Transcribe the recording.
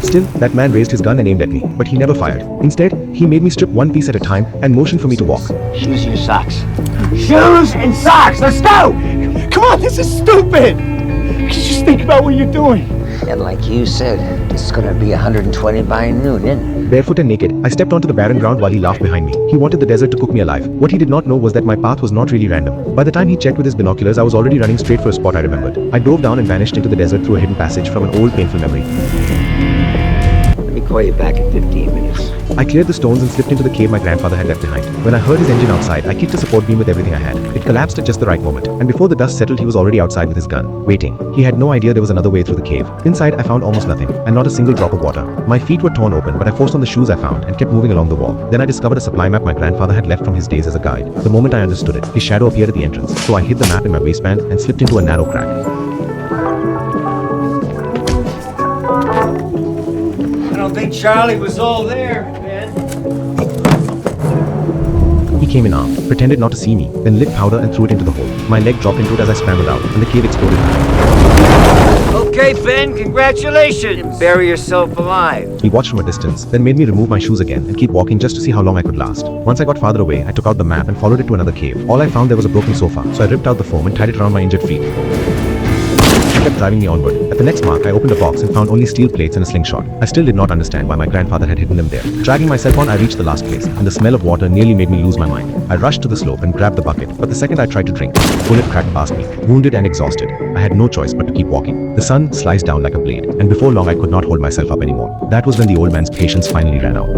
Still, that man raised his gun and aimed at me, but he never fired. Instead, he made me strip one piece at a time and motioned for me to walk. Shoes and socks. Shoes and socks! Let's go! Come on, this is stupid! Just think about what you're doing. And like you said, it's gonna be 120 by noon, isn't it? Barefoot and naked, I stepped onto the barren ground while he laughed behind me. He wanted the desert to cook me alive. What he did not know was that my path was not really random. By the time he checked with his binoculars, I was already running straight for a spot I remembered. I drove down and vanished into the desert through a hidden passage from an old painful memory. Let me call you back in 15 minutes. I cleared the stones and slipped into the cave my grandfather had left behind. When I heard his engine outside, I kicked a support beam with everything I had. It collapsed at just the right moment, and before the dust settled, he was already outside with his gun, waiting. He had no idea there was another way through the cave. Inside, I found almost nothing, and not a single drop of water. My feet were torn open, but I forced on the shoes I found and kept moving along the wall. Then I discovered a supply map my grandfather had left from his days as a guide. The moment I understood it, his shadow appeared at the entrance, so I hid the map in my waistband and slipped into a narrow crack. I don't think Charlie was all there, man. He came in armed, pretended not to see me, then lit powder and threw it into the hole. My leg dropped into it as I scrambled out, and the cave exploded behind. Okay, Ben, congratulations! Bury yourself alive. He watched from a distance, then made me remove my shoes again and keep walking just to see how long I could last. Once I got farther away, I took out the map and followed it to another cave. All I found there was a broken sofa, so I ripped out the foam and tied it around my injured feet. He kept driving me onward. At the next mark, I opened a box and found only steel plates and a slingshot. I still did not understand why my grandfather had hidden them there. Dragging myself on, I reached the last place, and the smell of water nearly made me lose my mind. I rushed to the slope and grabbed the bucket, but the second I tried to drink, a bullet cracked past me. Wounded and exhausted, I had no choice but to keep walking. The sun sliced down like a blade, and before long I could not hold myself up anymore. That was when the old man's patience finally ran out.